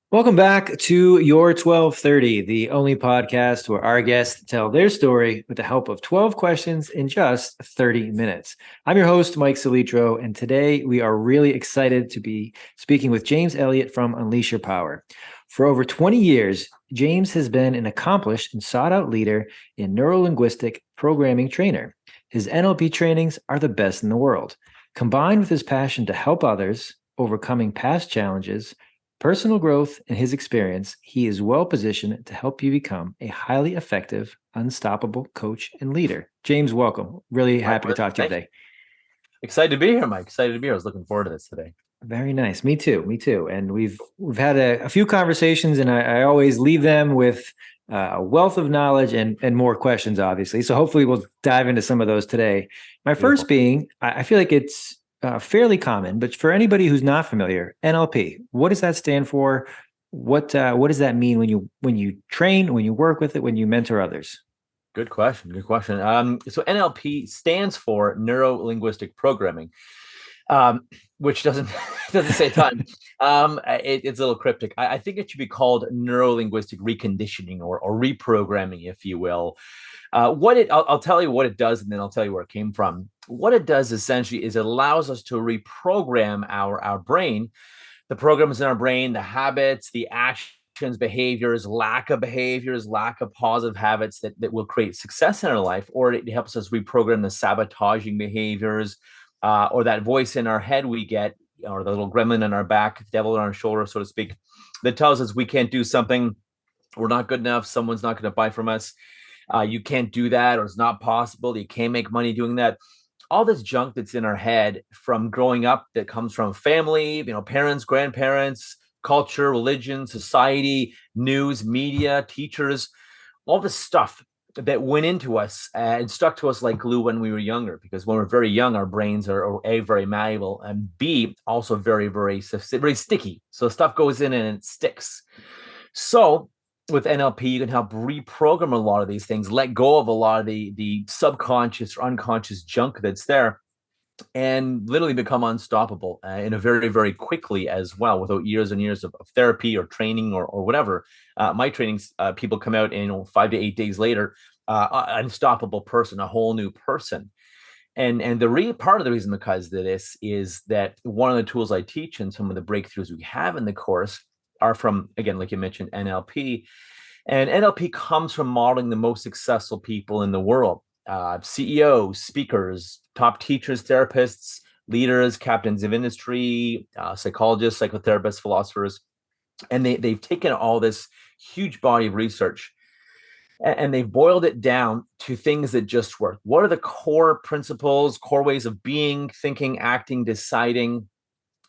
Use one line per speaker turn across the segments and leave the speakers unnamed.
Welcome back to Your 1230, the only podcast where our guests tell their story with the help of 12 questions in just 30 minutes. I'm your host, Mike Salitro, and today we are really excited to be speaking with James Elliot from Unleash Your Power. For over 20 years, James has been an accomplished and sought out leader in neuro-linguistic programming trainer. His NLP trainings are the best in the world. Combined with his passion to help others overcoming past challenges, personal growth, and his experience, he is well positioned to help you become a highly effective, unstoppable coach and leader. James, welcome. Really
My
happy to
pleasure.
talk to you
Thank you.
today.
Excited to be here, Mike. Excited to be here. I was looking forward to this today.
Very nice. Me too. Me too. And we've had a few conversations, and I always leave them with a wealth of knowledge and more questions, obviously. So hopefully we'll dive into some of those today. My first
Beautiful.
being, I feel like it's fairly common, but for anybody who's not familiar, NLP, what does that stand for? What does that mean when you train, when you work with it, when you mentor others?
Good question. Good question. So NLP stands for neuro linguistic programming, which doesn't doesn't say a ton. It's a little cryptic. I think it should be called neuro linguistic reconditioning or reprogramming, if you will. I'll tell you what it does, and then I'll tell you where it came from. What it does essentially is it allows us to reprogram our brain, the programs in our brain, the habits, the actions, behaviors, lack of positive habits that will create success in our life, or it helps us reprogram the sabotaging behaviors, or that voice in our head we get, or the little gremlin in our back, devil on our shoulder, so to speak, that tells us we can't do something, we're not good enough, someone's not going to buy from us, you can't do that, or it's not possible, you can't make money doing that. All this junk that's in our head from growing up, that comes from family, parents, grandparents, culture, religion, society, news, media, teachers, all this stuff that went into us and stuck to us like glue when we were younger. Because when we're very young, our brains are A, very malleable, and B, also very, very, very sticky. So stuff goes in and it sticks. So with NLP, you can help reprogram a lot of these things, let go of a lot of the subconscious or unconscious junk that's there, and literally become unstoppable in a very, very quickly as well, without years and years of therapy or training or whatever. My trainings, people come out and 5 to 8 days later, unstoppable person, a whole new person. And part of the reason because of this is that one of the tools I teach and some of the breakthroughs we have in the course are from, again, like you mentioned, NLP. And NLP comes from modeling the most successful people in the world, CEOs, speakers, top teachers, therapists, leaders, captains of industry, psychologists, psychotherapists, philosophers. And they've taken all this huge body of research and they've boiled it down to things that just work. What are the core principles, core ways of being, thinking, acting, deciding,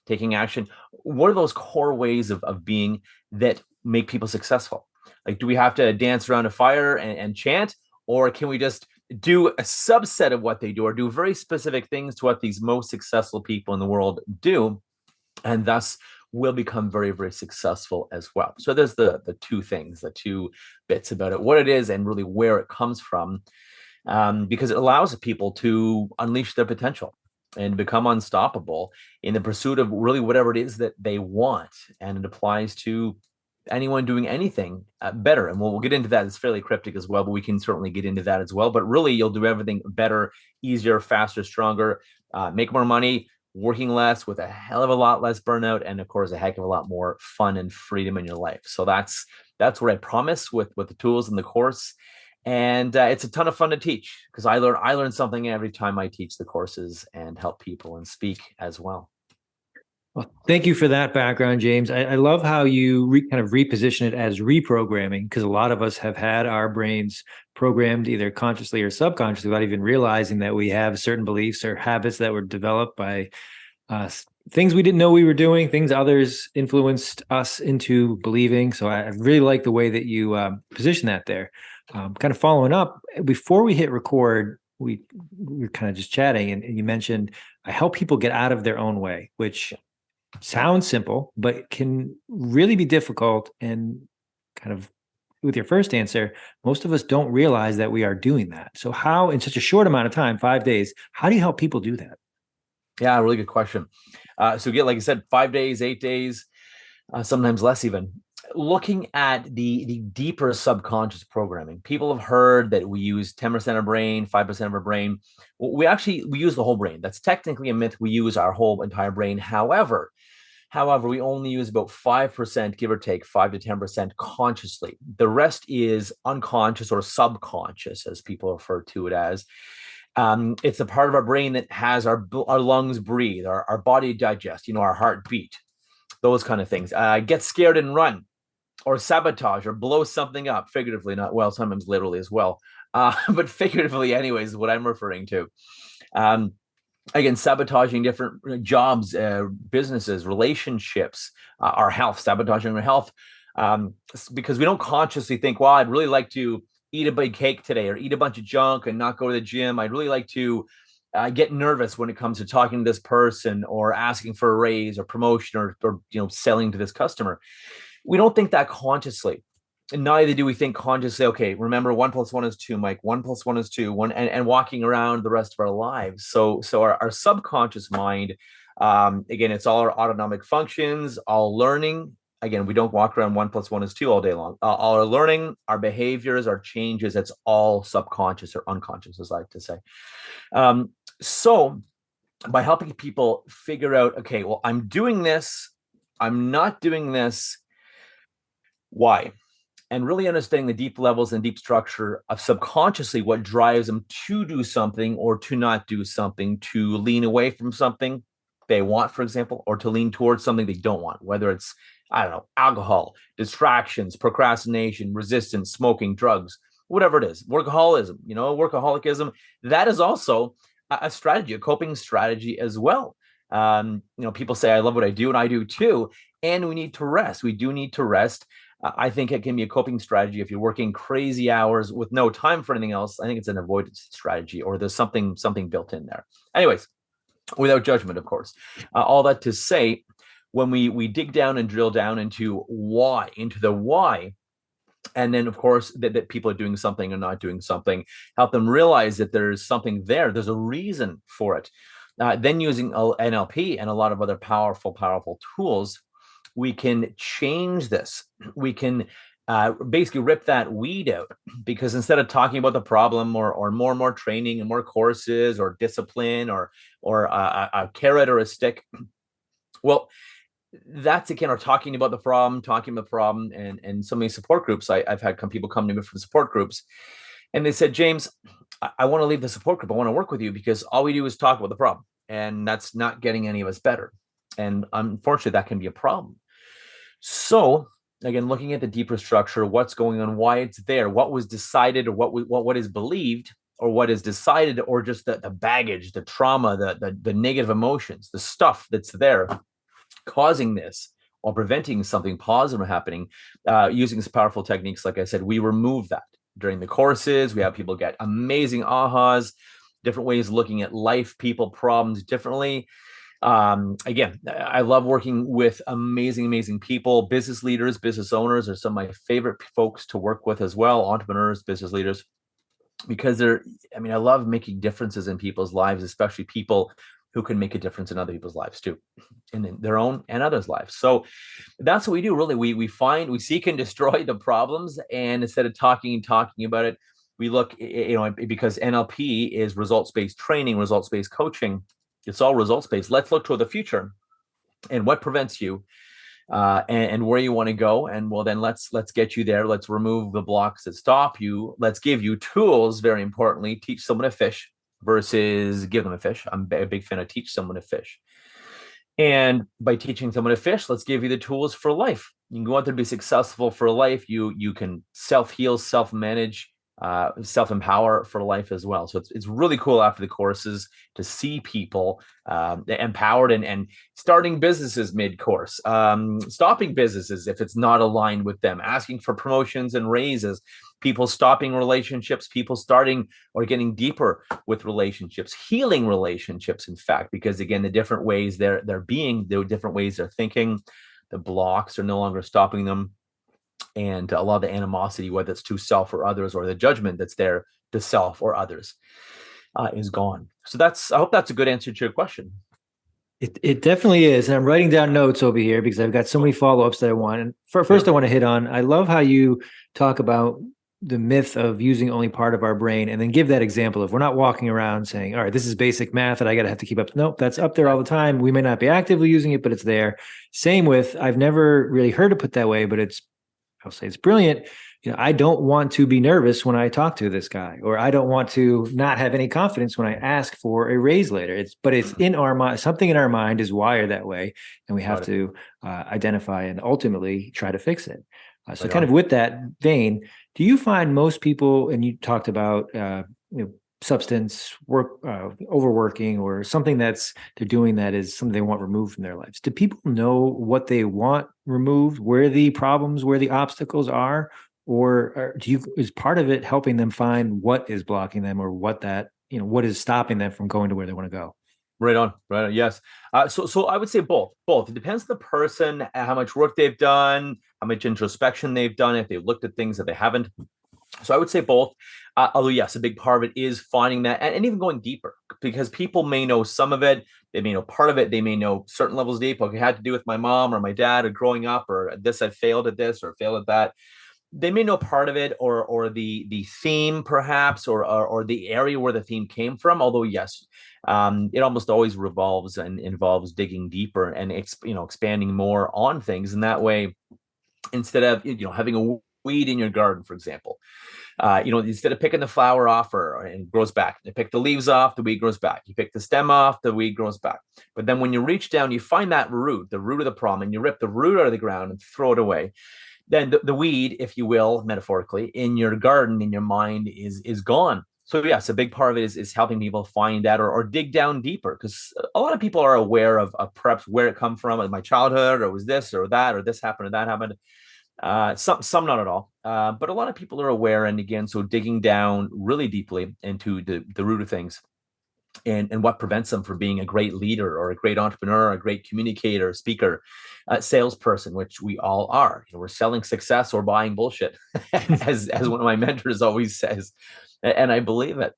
taking action? What are those core ways of being that make people successful? Like, do we have to dance around a fire and chant, or can we just do a subset of what they do, or do very specific things to what these most successful people in the world do, and thus will become very, very successful as well? So there's the two things, the two bits about it, what it is and really where it comes from, because it allows people to unleash their potential and become unstoppable in the pursuit of really whatever it is that they want. And it applies to anyone doing anything better. And we'll get into that. It's fairly cryptic as well, but we can certainly get into that as well. But really, you'll do everything better, easier, faster, stronger, make more money, working less, with a hell of a lot less burnout, and of course, a heck of a lot more fun and freedom in your life. So that's what I promise with the tools in the course. And it's a ton of fun to teach, because I learn something every time I teach the courses and help people and speak as well.
Well, thank you for that background, James. I love how you kind of reposition it as reprogramming, because a lot of us have had our brains programmed either consciously or subconsciously without even realizing that we have certain beliefs or habits that were developed by things we didn't know we were doing, things others influenced us into believing. So I really like the way that you position that there. Kind of following up, before we hit record, we were kind of just chatting, and you mentioned I help people get out of their own way, which sounds simple, but can really be difficult. And kind of with your first answer, most of us don't realize that we are doing that. So how, in such a short amount of time, 5 days, how do you help people do that?
Yeah, really good question. So get, like I said, 5 days, 8 days, sometimes less even. looking at the deeper subconscious programming. People have heard that we use 10% of brain, 5% of our brain. Well, we use the whole brain. That's technically a myth. We use our whole entire brain. However, we only use about 5%, give or take 5 to 10% consciously. The rest is unconscious or subconscious, as people refer to it as. It's a part of our brain that has our lungs breathe, our body digest, our heart beat, those kind of things. Get scared and run, or sabotage, or blow something up, figuratively, not well, sometimes literally as well. But figuratively, anyways, is what I'm referring to. Um, Again, sabotaging different jobs, businesses, relationships, our health, sabotaging our health, because we don't consciously think, well, I'd really like to eat a big cake today or eat a bunch of junk and not go to the gym. I'd really like to get nervous when it comes to talking to this person or asking for a or promotion or selling to this customer. We don't think that consciously. And neither do we think consciously, okay, remember 1+1 is 2, Mike, 1+1 is 2, and walking around the rest of our lives. So our subconscious mind, again, it's all our autonomic functions, all learning. Again, we don't walk around 1+1 is 2 all day long. All our learning, our behaviors, our changes, it's all subconscious or unconscious, as I like to say. So by helping people figure out, okay, well, I'm doing this, I'm not doing this, why? And really understanding the deep levels and deep structure of subconsciously what drives them to do something or to not do something, to lean away from something they want, for example, or to lean towards something they don't want, whether it's, I don't know, alcohol, distractions, procrastination, resistance, smoking, drugs, whatever it is, workaholism, that is also a strategy, a coping strategy as well. People say, I love what I do, and I do too. And we need to rest. We do need to rest. I think it can be a coping strategy if you're working crazy hours with no time for anything else. I think it's an avoidance strategy, or there's something built in there. Anyways, without judgment, of course. All that to say, when we dig down and drill down into the why, and then of course that people are doing something or not doing something, help them realize that there's something there. There's a reason for it. Then using NLP and a lot of other powerful tools, we can change this. We can basically rip that weed out, because instead of talking about the problem or more and more training and more courses or discipline or a carrot or a stick, well, that's again, or talking about the problem, and so many support groups. I've had people come to me from support groups, and they said, James, I want to leave the support group. I want to work with you because all we do is talk about the problem, and that's not getting any of us better. And unfortunately, that can be a problem. So again, looking at the deeper structure, what's going on, why it's there, what was decided, or what is believed, or what is decided, or just the baggage, the trauma, the negative emotions, the stuff that's there causing this or preventing something positive from happening. Using some powerful techniques, like I said, we remove that during the courses. We have people get amazing ahas, different ways of looking at life, people, problems differently. Again, I love working with amazing people. Business leaders, business owners are some of my favorite folks to work with as well. Entrepreneurs, business leaders, because I love making differences in people's lives, especially people who can make a difference in other people's lives too, in their own and others' lives. So that's what we do. Really, we seek and destroy the problems, and instead of talking about it, we look, because NLP is results-based training, results-based coaching. It's all results-based. Let's look toward the future and what prevents you, and where you want to go. And well, then let's get you there. Let's remove the blocks that stop you. Let's give you tools. Very importantly, teach someone to fish versus give them a fish. I'm a big fan of teach someone to fish. And by teaching someone to fish, let's give you the tools for life. You can go out there to be successful for life. You can self-heal, self-manage, self-empower for life as well. So it's really cool after the courses to see people empowered and starting businesses mid-course, stopping businesses if it's not aligned with them, asking for promotions and raises, people stopping relationships, people starting or getting deeper with relationships, healing relationships, in fact, because again, the different ways they're being, the different ways they're thinking, the blocks are no longer stopping them. And a lot of the animosity, whether it's to self or others, or the judgment that's there to self or others, is gone. So I hope that's a good answer to your question.
It definitely is. And I'm writing down notes over here because I've got so many follow-ups that I want. And first,
Yep.
I want to hit on, I love how you talk about the myth of using only part of our brain and then give that example of we're not walking around saying, all right, this is basic math that I got to have to keep up. Nope, that's up there all the time. We may not be actively using it, but it's there. Same with, I've never really heard it put that way, but I'll say it's brilliant. I don't want to be nervous when I talk to this guy, or I don't want to not have any confidence when I ask for a raise later. But it's in our mind. Something in our mind is wired that way, and we have
Got it.
to identify and ultimately try to fix it. So,
Right
kind
on.
of with that vein, do you find most people, and you talked about substance work, overworking, or something that's they're doing that is something they want removed from their lives? Do people know what they want removed, where the problems, where the obstacles are, or is part of it helping them find what is blocking them, or what is stopping them from going to where they want to go?
Right on. Right on. Yes. So I would say both. Both. It depends on the person, how much work they've done, how much introspection they've done, if they've looked at things that they haven't. So I would say both. Although yes, a big part of it is finding that and even going deeper, because people may know some of it, they may know part of it, they may know certain levels deep. Okay, it had to do with my mom or my dad or growing up, or this I failed at this or failed at that. They may know part of it, or the theme perhaps, or the area where the theme came from. Although yes, it almost always revolves and involves digging deeper and expanding more on things. And that way, instead of having a weed in your garden, for example, instead of picking the flower off and it grows back, you pick the leaves off, the weed grows back. You pick the stem off, the weed grows back. But then when you reach down, you find that root, the root of the problem, and you rip the root out of the ground and throw it away. Then the weed, if you will, metaphorically, in your garden, in your mind, is gone. So yes, a big part of it is helping people find that, or dig down deeper, because a lot of people are aware of perhaps where it come from, my childhood, or was this or that, or this happened or that happened. Some not at all, but a lot of people are aware. And again, so digging down really deeply into the root of things, and what prevents them from being a great leader or a great entrepreneur, a great communicator, speaker, salesperson, which we all are. We're selling success or buying bullshit, as one of my mentors always says, and I believe it.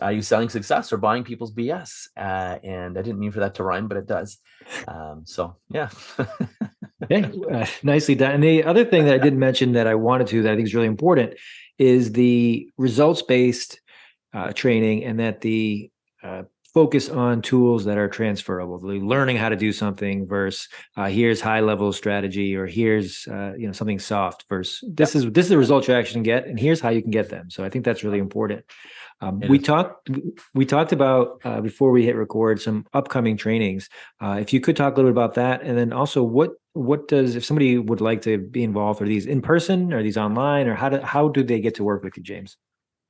You selling success or buying people's BS? And I didn't mean for that to rhyme, but it does. So yeah.
Yeah, nicely done. And the other thing that I didn't mention that I wanted to, that I think is really important, is the results-based training, and that the focus on tools that are transferable. Learning how to do something versus here's high-level strategy, or here's something soft versus
Yeah,
this is the results you actually can get, and here's how you can get them. So I think that's really important.
it
We
is.
talked about before we hit record some upcoming trainings. If you could talk a little bit about that, and then also what does, if somebody would like to be involved, are these in person, are these online, or how do they get to work with you, James?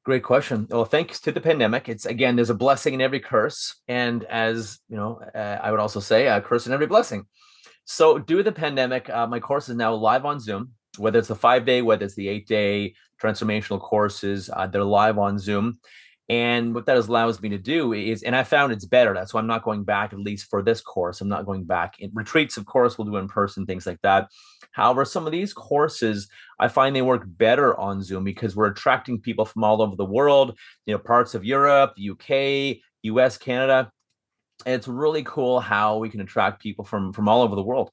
Great question. Well, thanks to the pandemic, it's again, there's a blessing in every curse, and as you know, I would also say a curse in every blessing. So, due to the pandemic, my course is now live on Zoom. Whether it's the 5-day, whether it's the 8-day transformational courses, they're live on Zoom. And what that allows me to do is, and I found it's better. That's why I'm not going back, at least for this course. I'm not going back in retreats, of course, we'll do in person, things like that. However, some of these courses, I find they work better on Zoom because we're attracting people from all over the world, parts of Europe, UK, US, Canada. And it's really cool how we can attract people from all over the world.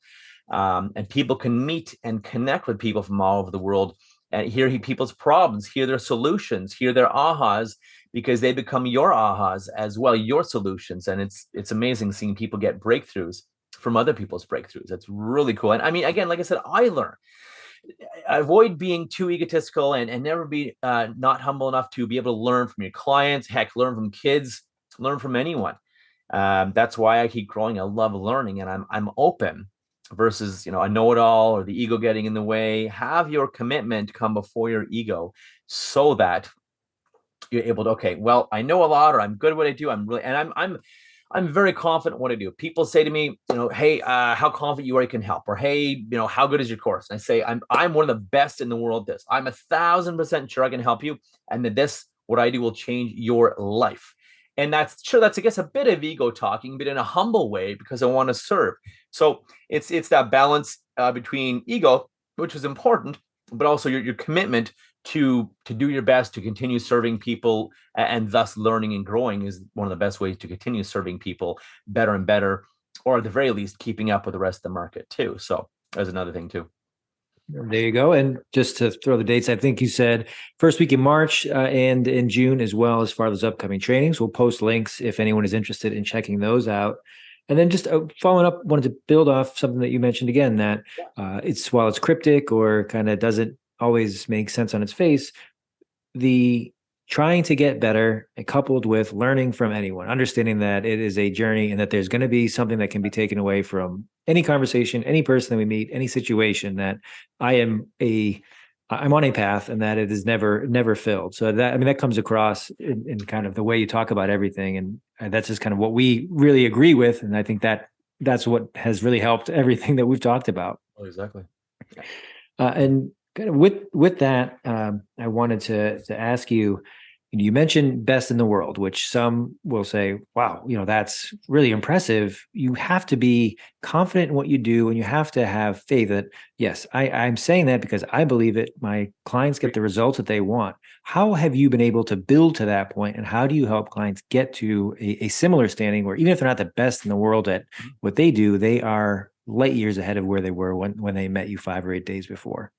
And people can meet and connect with people from all over the world and hear people's problems, hear their solutions, hear their ahas, because they become your ahas as well, your solutions. And it's amazing seeing people get breakthroughs from other people's breakthroughs. That's really cool. And I mean, again, like I said, I learn. Avoid being too egotistical, and never be not humble enough to be able to learn from your clients. Heck, learn from kids, learn from anyone. That's why I keep growing. I love learning, and I'm open versus a know-it-all or the ego getting in the way. Have your commitment come before your ego, so that you're able to, okay, well, I know a lot, or I'm good at what I do. I'm very confident in what I do. People say to me, hey, how confident you are you can help, or hey, how good is your course? And I say, I'm one of the best in the world at this. I'm 1,000% sure I can help you, and that this what I do will change your life. And that's sure, that's I guess a bit of ego talking, but in a humble way, because I want to serve. So it's that balance between ego, which is important, but also your commitment to do your best to continue serving people, and thus learning and growing is one of the best ways to continue serving people better and better or at the very least, keeping up with the rest of the market too. So there's another thing too.
There you go. And just to throw the dates, I think you said first week in March and in June as well, as far as upcoming trainings. We'll post links if anyone is interested in checking those out. And then just following up, wanted to build off something that you mentioned again, that it's while it's cryptic or kind of doesn't always make sense on its face, the trying to get better coupled with learning from anyone, understanding that it is a journey and that there's going to be something that can be taken away from any conversation, any person that we meet, any situation, that I'm on a path and that it is never filled. So that, I mean, that comes across in kind of the way you talk about everything. And that's just kind of what we really agree with. And I think that's what has really helped everything that we've talked about.
Oh, exactly.
And kind of with that, I wanted to ask you. You mentioned best in the world, which some will say, "Wow, that's really impressive." You have to be confident in what you do, and you have to have faith that yes, I'm saying that because I believe it. My clients get the results that they want. How have you been able to build to that point, and how do you help clients get to a similar standing where even if they're not the best in the world at what they do, they are light years ahead of where they were when they met you 5 or 8 days before?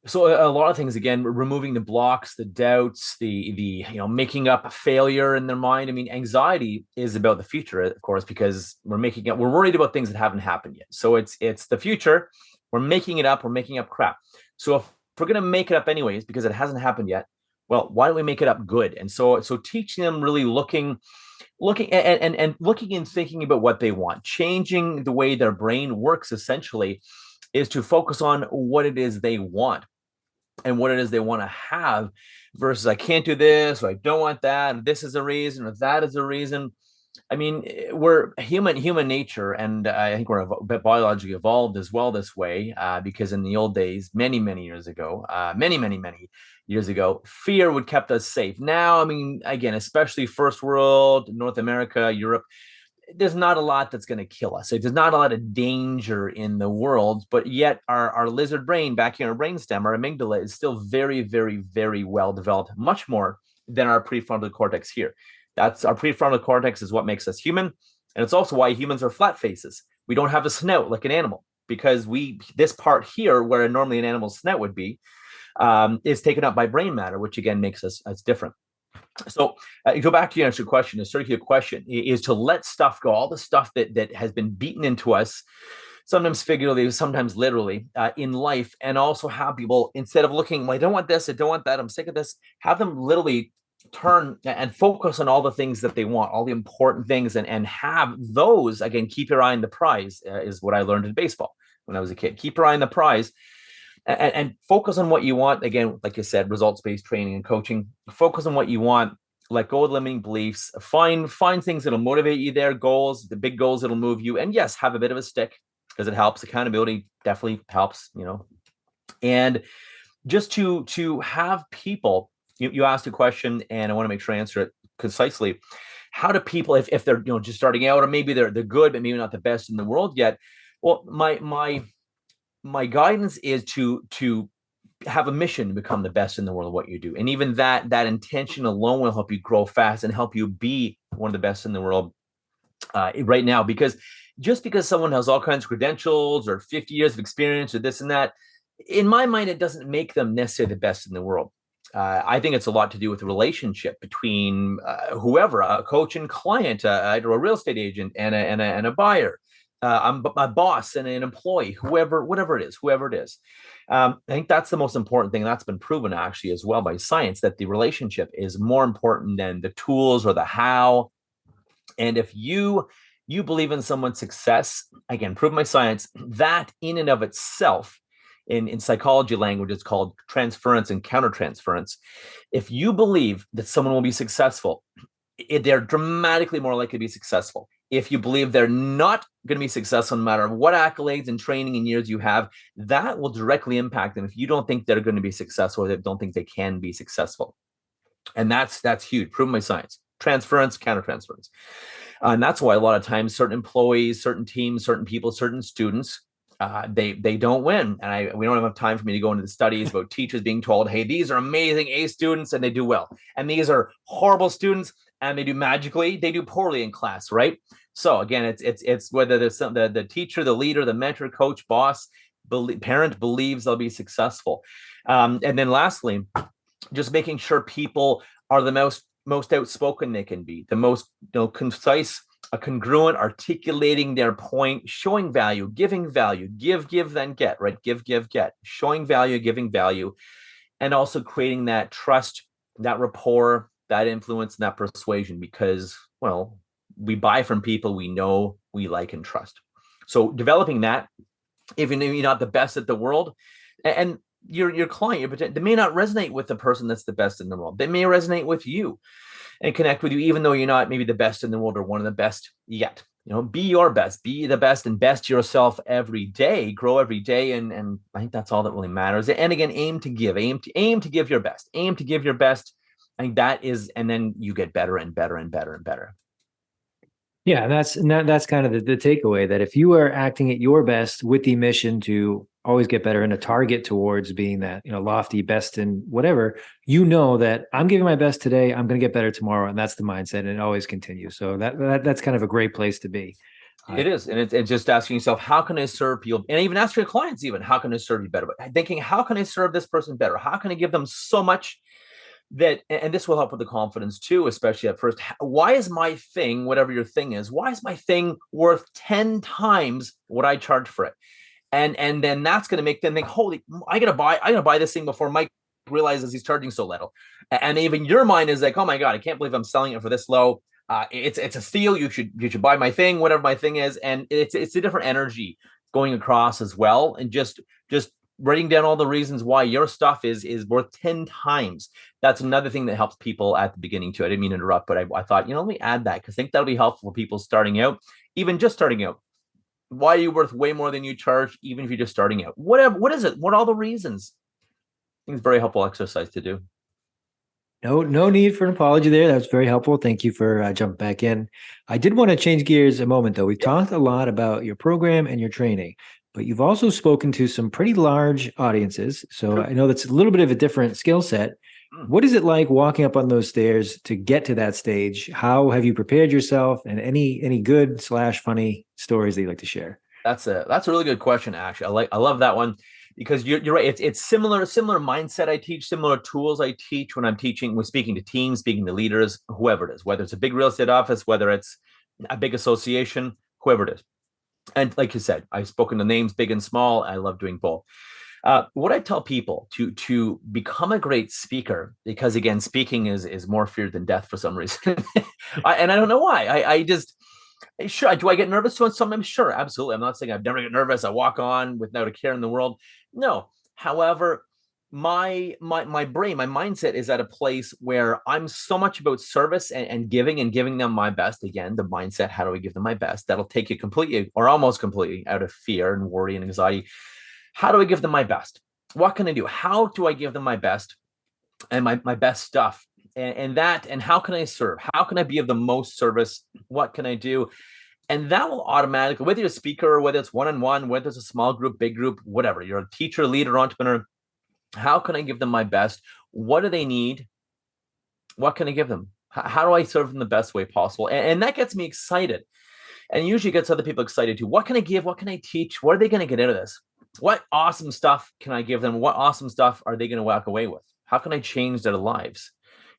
So a lot of things, again, removing the blocks, the doubts, the making up a failure in their mind. I mean, anxiety is about the future, of course, because we're worried about things that haven't happened yet. So it's the future. We're making it up. We're making up crap. So if we're going to make it up anyways, because it hasn't happened yet, well, why don't we make it up good? And so teaching them really looking and looking and thinking about what they want, changing the way their brain works essentially is to focus on what it is they want and what it is they want to have versus I can't do this or I don't want that and this is a reason or that is a reason. I mean, we're human nature, and I think we're biologically evolved as well this way because in the old days, many years ago, many years ago, fear would kept us safe. Now, I mean, again, especially first world, North America, Europe, there's not a lot that's going to kill us. So there's not a lot of danger in the world, but yet our lizard brain back here in our brainstem, our amygdala, is still very well developed, much more than our prefrontal cortex here. That's our prefrontal cortex is what makes us human. And it's also why humans are flat faces. We don't have a snout like an animal because this part here, where normally an animal's snout would be, is taken up by brain matter, which again makes us different. So go back to your answer question. The circular question is to let stuff go, all the stuff that has been beaten into us, sometimes figuratively, sometimes literally in life, and also have people, instead of looking, well, I don't want this, I don't want that, I'm sick of this, have them literally turn and focus on all the things that they want, all the important things, and have those, again, keep your eye on the prize is what I learned in baseball when I was a kid. Keep your eye on the prize. And focus on what you want. Again, like you said, results-based training and coaching. Focus on what you want. Let go of limiting beliefs. Find things that'll motivate you there. Goals, the big goals that'll move you. And yes, have a bit of a stick because it helps. Accountability definitely helps. And just to have people. You asked a question, and I want to make sure I answer it concisely. How do people, if they're just starting out, or maybe they're good, but maybe not the best in the world yet? Well, my guidance is to have a mission to become the best in the world of what you do. And even that intention alone will help you grow fast and help you be one of the best in the world right now. Because just because someone has all kinds of credentials or 50 years of experience or this and that, in my mind, it doesn't make them necessarily the best in the world. I think it's a lot to do with the relationship between whoever, a coach and client, either a real estate agent and a buyer. I'm a boss and an employee, whatever it is. I think that's the most important thing. That's been proven actually as well by science, that the relationship is more important than the tools or the how. And if you believe in someone's success, again, proven by science, that in and of itself, in psychology language, it's called transference and countertransference. If you believe that someone will be successful, they're dramatically more likely to be successful. If you believe they're not going to be successful, no matter what accolades and training and years you have, that will directly impact them if you don't think they're going to be successful or they don't think they can be successful. And that's huge, proven by science. Transference, countertransference. And that's why a lot of times certain employees, certain teams, certain people, certain students, they don't win. And we don't have enough time for me to go into the studies about teachers being told, hey, these are amazing A students and they do well. And these are horrible students and they do poorly in class, right? So again, it's whether there's the teacher, the leader, the mentor, coach, boss, parent believes they'll be successful. And then lastly, just making sure people are the most outspoken they can be, the most concise, congruent, articulating their point, showing value, giving value, give, then get, right? Give, get, showing value, giving value, and also creating that trust, that rapport, that influence, and that persuasion, because, well, we buy from people we know, we like, and trust. So developing that, even if you're not the best at the world, and your client, they may not resonate with the person that's the best in the world. They may resonate with you and connect with you, even though you're not maybe the best in the world or one of the best yet. Be your best, be the best, and best yourself every day, grow every day. And I think that's all that really matters. And again, aim to give your best, aim to give your best. I think that is, and then you get better and better and better and better.
Yeah, that's kind of the takeaway, that if you are acting at your best with the mission to always get better and a target towards being that, lofty best in whatever, that I'm giving my best today, I'm going to get better tomorrow, and that's the mindset, and it always continues. So that's kind of a great place to be.
It is, and it's just asking yourself, how can I serve people, and even ask your clients, even how can I serve you better? But thinking, how can I serve this person better? How can I give them so much that, and this will help with the confidence too, especially at first. Why is my thing, whatever your thing is, why is my thing worth 10 times what I charge for it? And then that's going to make them think, holy, I gotta buy this thing before Mike realizes he's charging so little. And even your mind is like, oh my God, I can't believe I'm selling it for this low. It's a steal. You should buy my thing, whatever my thing is. And it's a different energy going across as well. And just writing down all the reasons why your stuff is worth 10 times. That's another thing that helps people at the beginning too. I didn't mean to interrupt, but I thought, let me add that, because I think that'll be helpful for people starting out, even just starting out. Why are you worth way more than you charge, even if you're just starting out? What is it? What are all the reasons? I think it's a very helpful exercise to do.
No need for an apology there. That was very helpful. Thank you for jumping back in. I did want to change gears a moment, though. We've talked a lot about your program and your training, but you've also spoken to some pretty large audiences. So I know that's a little bit of a different skill set. What is it like walking up on those stairs to get to that stage? How have you prepared yourself, and any good/funny stories that you'd like to share?
That's a really good question, actually. I love that one, because you're right. It's similar mindset I teach, similar tools I teach when I'm teaching, when speaking to teams, speaking to leaders, whoever it is, whether it's a big real estate office, whether it's a big association, whoever it is. And like you said, I've spoken to names big and small. I love doing both. What I tell people to become a great speaker, because again, speaking is more fear than death for some reason. And I don't know why. I just, sure, do I get nervous sometimes? Sure, absolutely. I'm not saying I've never get nervous. I walk on without a care in the world. No. However, my brain, my mindset is at a place where I'm so much about service and giving them my best. Again, the mindset, how do I give them my best? That'll take you completely or almost completely out of fear and worry and anxiety. How do I give them my best? What can I do? How do I give them my best and my best stuff? And how can I serve? How can I be of the most service? What can I do? And that will automatically, whether you're a speaker, whether it's one-on-one, whether it's a small group, big group, whatever, you're a teacher, leader, entrepreneur, how can I give them my best? What do they need? What can I give them? How do I serve them the best way possible? And that gets me excited, and usually gets other people excited too. What can I give? What can I teach? What are they going to get out of this? What awesome stuff can I give them? What awesome stuff are they going to walk away with? How can I change their lives,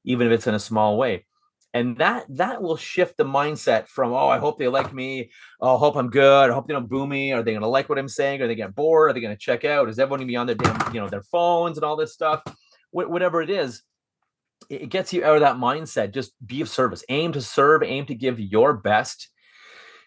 even if it's in a small way? And that will shift the mindset from, oh, I hope they like me. Oh, I hope I'm good. I hope they don't boo me. Are they going to like what I'm saying? Are they get bored? Are they going to check out? Is everyone going to be on their damn, their phones and all this stuff? Whatever it is, it gets you out of that mindset. Just be of service. Aim to serve. Aim to give your best,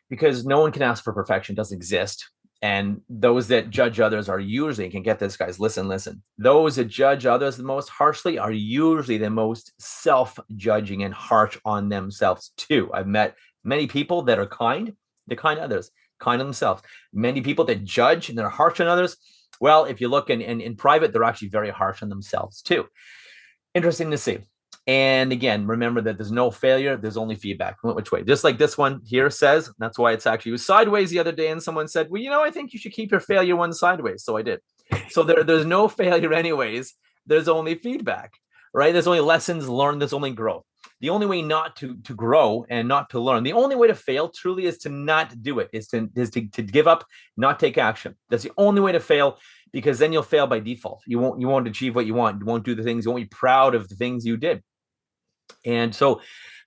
because no one can ask for perfection. It doesn't exist. And those that judge others are usually, can get this, guys, listen. Those that judge others the most harshly are usually the most self-judging and harsh on themselves too. I've met many people that are kind. They're kind to others, kind to themselves. Many people that judge and they're harsh on others. Well, if you look in private, they're actually very harsh on themselves too. Interesting to see. And again, remember that there's no failure. There's only feedback. Which way? Just like this one here says, that's why it's actually, it was sideways the other day. And someone said, well, I think you should keep your failure one sideways. So I did. So there's no failure anyways. There's only feedback, right? There's only lessons learned, there's only growth. The only way not to grow and not to learn, the only way to fail truly is to not do it, is to give up, not take action. That's the only way to fail, because then you'll fail by default. You won't achieve what you want. You won't do the things, you won't be proud of the things you did. And so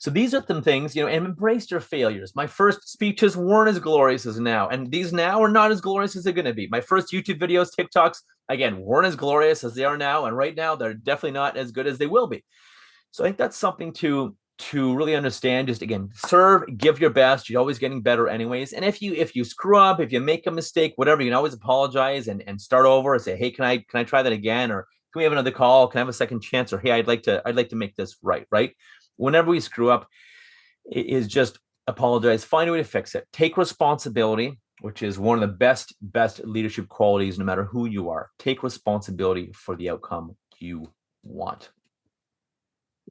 these are some things, and embrace your failures. My first speeches weren't as glorious as now, and these now are not as glorious as they're going to be. My first YouTube videos, TikToks, again, weren't as glorious as they are now, and right now they're definitely not as good as they will be. So I think that's something to really understand. Just again, serve, give your best. You're always getting better anyways. And if you screw up, if you make a mistake, whatever, you can always apologize and start over and say, hey, can I try that again? Or can we have another call? Can I have a second chance? Or hey, I'd like to make this right. Whenever we screw up, it is just apologize, find a way to fix it. Take responsibility, which is one of the best leadership qualities, no matter who you are. Take responsibility for the outcome you want.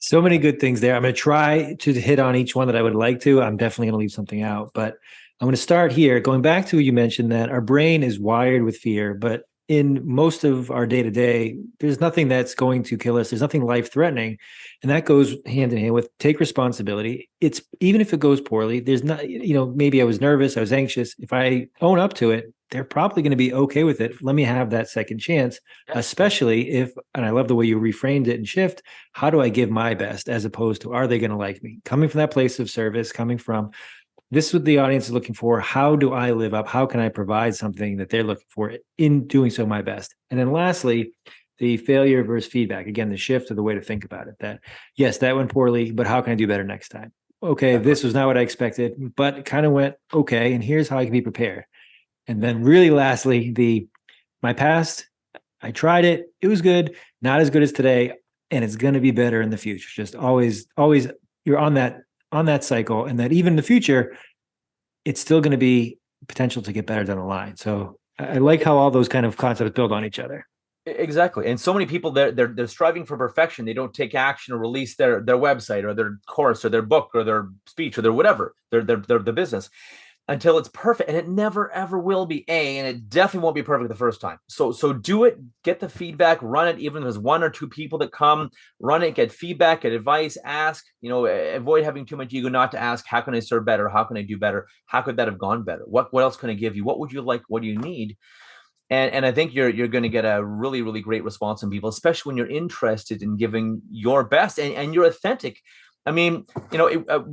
So many good things there. I'm going to try to hit on each one that I would like to. I'm definitely going to leave something out, but I'm going to start here. Going back to, you mentioned that our brain is wired with fear, but in most of our day to day, there's nothing that's going to kill us. There's nothing life threatening. And that goes hand in hand with take responsibility. It's even if it goes poorly, there's not, maybe I was nervous, I was anxious. If I own up to it, they're probably going to be okay with it. Let me have that second chance, especially if, and I love the way you reframed it and shift, how do I give my best as opposed to, are they going to like me? Coming from that place of service, coming from, this is what the audience is looking for. How do I live up? How can I provide something that they're looking for in doing so my best? And then lastly, the failure versus feedback. Again, the shift of the way to think about it, that yes, that went poorly, but how can I do better next time? Okay, this was not what I expected, but it kind of went okay. And here's how I can be prepared. And then really lastly, my past, I tried it. It was good, not as good as today. And it's going to be better in the future. Just always, you're on that cycle, and that even in the future, it's still going to be potential to get better down the line. So I like how all those kind of concepts build on each other.
Exactly. And so many people, they're striving for perfection. They don't take action or release their website or their course or their book or their speech or their whatever, their business, until it's perfect. And it never ever will be, and it definitely won't be perfect the first time. So do it, get the feedback, run it. Even if there's one or two people that come, run it, get feedback, get advice, ask, avoid having too much ego, not to ask, how can I serve better? How can I do better? How could that have gone better? What else can I give you? What would you like? What do you need? And I think you're going to get a really, really great response from people, especially when you're interested in giving your best and you're authentic. I mean,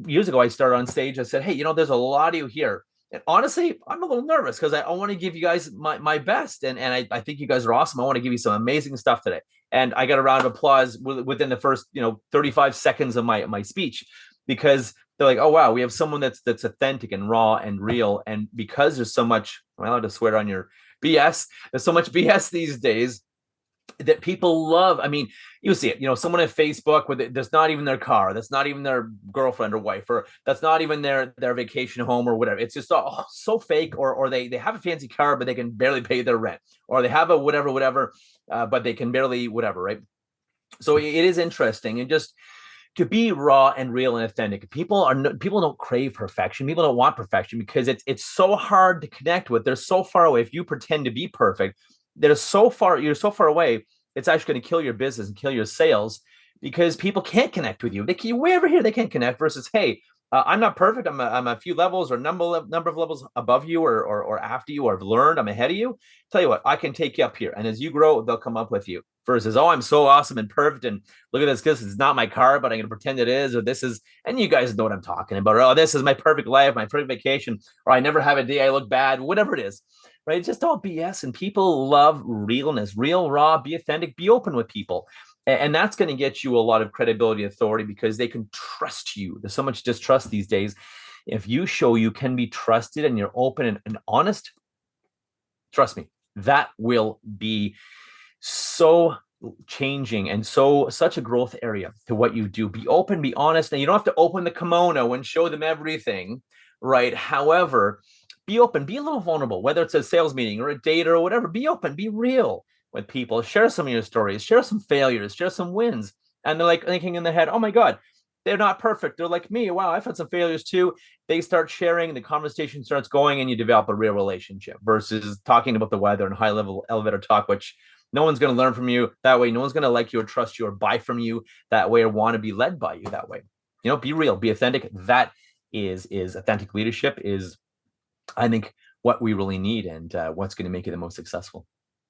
years ago, I started on stage. I said, hey, there's a lot of you here. And honestly, I'm a little nervous because I want to give you guys my best. And I think you guys are awesome. I want to give you some amazing stuff today. And I got a round of applause within the first, 35 seconds of my speech, because they're like, oh, wow, we have someone that's authentic and raw and real. And because there's so much, am I allowed to swear on your BS? There's so much BS these days that people love. I mean, you see it, someone at Facebook with that's not even their car, that's not even their girlfriend or wife, or that's not even their vacation home or whatever. It's just so fake, or they have a fancy car, but they can barely pay their rent, or they have a whatever, but they can barely whatever, right? So it is interesting, and just to be raw and real and authentic. People don't crave perfection. People don't want perfection because it's so hard to connect with. They're so far away. If you pretend to be perfect, you're so far away. It's actually going to kill your business and kill your sales, because people can't connect with you. You're way over here, they can't connect. Versus, hey, I'm not perfect. I'm a few levels or number of levels above you or after you, or I've learned. I'm ahead of you. Tell you what, I can take you up here, and as you grow, they'll come up with you. Versus, oh, I'm so awesome and perfect, and look at this. This is not my car, but I'm going to pretend it is, or this is, and you guys know what I'm talking about. Or, oh, this is my perfect life, my perfect vacation, or I never have a day I look bad, whatever it is, right? It's just all BS, and people love realness, real, raw, be authentic, be open with people. And that's going to get you a lot of credibility, authority, because they can trust you. There's so much distrust these days. If you show you can be trusted and you're open and honest, trust me, that will be so changing and such a growth area to what you do. Be open, be honest, and you don't have to open the kimono and show them everything, right? However, be open, be a little vulnerable, whether it's a sales meeting or a date or whatever. Be open, be real with people. Share some of your stories, share some failures, share some wins. And they're like thinking in their head, oh my God, they're not perfect. They're like me. Wow, I've had some failures too. They start sharing, the conversation starts going, and you develop a real relationship, versus talking about the weather and high level elevator talk, which No one's going to learn from you that way. No one's going to like you or trust you or buy from you that way or want to be led by you that way. Be real, be authentic. That is authentic leadership is, I think, what we really need, and what's going to make you the most successful.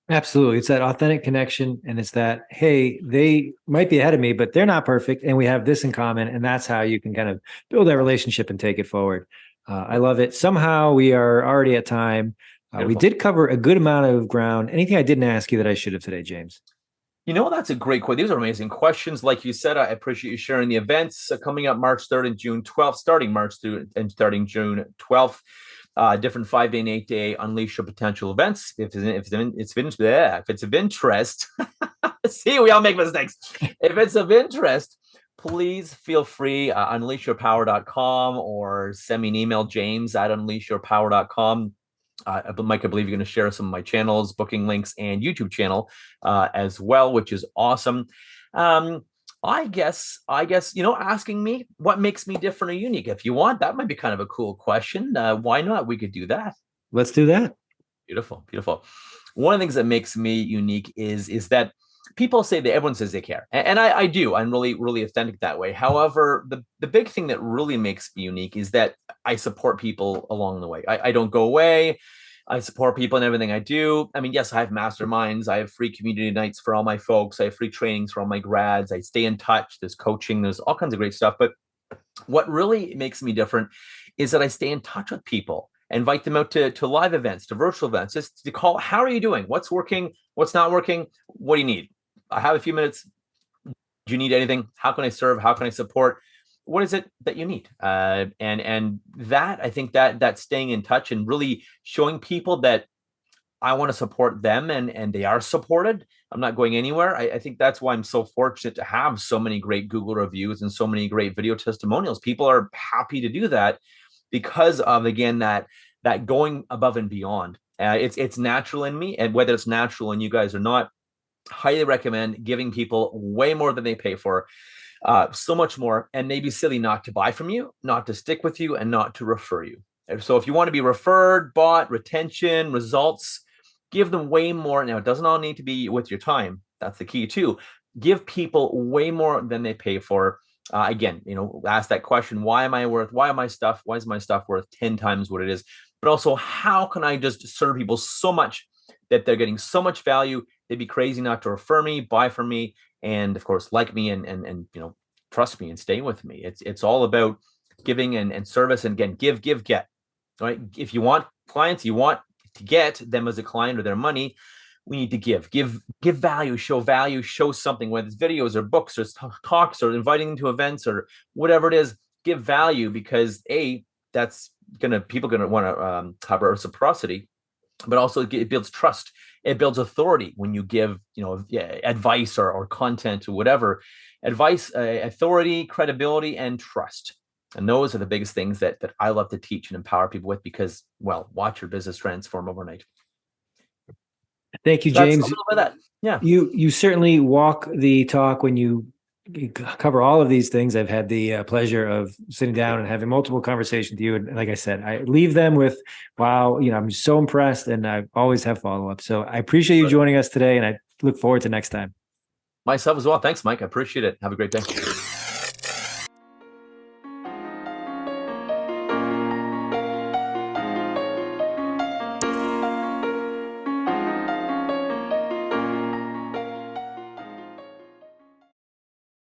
Absolutely. It's that authentic connection. And it's that, hey, they might be ahead of me, but they're not perfect. And we have this in common. And that's how you can kind of build that relationship and take it forward. I love it. Somehow we are already at time. We did cover a good amount of ground. Anything I didn't ask you that I should have today, James?
That's a great question. These are amazing questions. Like you said, I appreciate you sharing the events coming up March 3rd and June 12th, starting March 3rd and starting June 12th. Different 5-day and 8-day unleash your potential events. If it's of interest, see, we all make mistakes. If it's of interest, please feel free, unleashyourpower.com, or send me an email, james@unleashyourpower.com. Mike, I believe you're going to share some of my channels, booking links, and YouTube channel as well, which is awesome. I guess, asking me what makes me different or unique. If you want, that might be kind of a cool question. Why not? We could do that.
Let's do that.
Beautiful, beautiful. One of the things that makes me unique is that people say that everyone says they care. And I do. I'm really, really authentic that way. However, the big thing that really makes me unique is that I support people along the way. I don't go away. I support people in everything I do. I mean, yes, I have masterminds. I have free community nights for all my folks. I have free trainings for all my grads. I stay in touch. There's coaching. There's all kinds of great stuff. But what really makes me different is that I stay in touch with people. I invite them out to live events, to virtual events, just to call, how are you doing? What's working? What's not working? What do you need? I have a few minutes. Do you need anything? How can I serve? How can I support? What is it that you need? And that, I think that staying in touch and really showing people that I want to support them and they are supported. I'm not going anywhere. I think that's why I'm so fortunate to have so many great Google reviews and so many great video testimonials. People are happy to do that because of, again, that going above and beyond. It's natural in me, and whether it's natural in you guys or not, highly recommend giving people way more than they pay for. So much more, and they'd be silly not to buy from you, not to stick with you, and not to refer you. So if you want to be referred, bought, retention, results, give them way more. Now, it doesn't all need to be with your time. That's the key too. Give people way more than they pay for. Again, ask that question, why is my stuff worth 10 times what it is? But also, how can I just serve people so much that they're getting so much value, they'd be crazy not to refer me, buy from me, and of course, like me and trust me and stay with me. It's all about giving and service. And again, give, get. Right? If you want clients, you want to get them as a client or their money, we need to give value, show something, whether it's videos or books or talks or inviting them to events or whatever it is. Give value, because people gonna want to have reciprocity, but also it builds trust. It builds authority when you give, advice or content or whatever. Advice, authority, credibility, and trust. And those are the biggest things that I love to teach and empower people with, because, well, watch your business transform overnight.
Thank you, James.
That's a little bit of that. Yeah.
You certainly walk the talk when you cover all of these things. I've had the pleasure of sitting down and having multiple conversations with you. And like I said, I leave them with, wow, I'm so impressed, and I always have follow-up. So I appreciate you joining us today, and I look forward to next time.
Myself as well. Thanks, Mike. I appreciate it. Have a great day.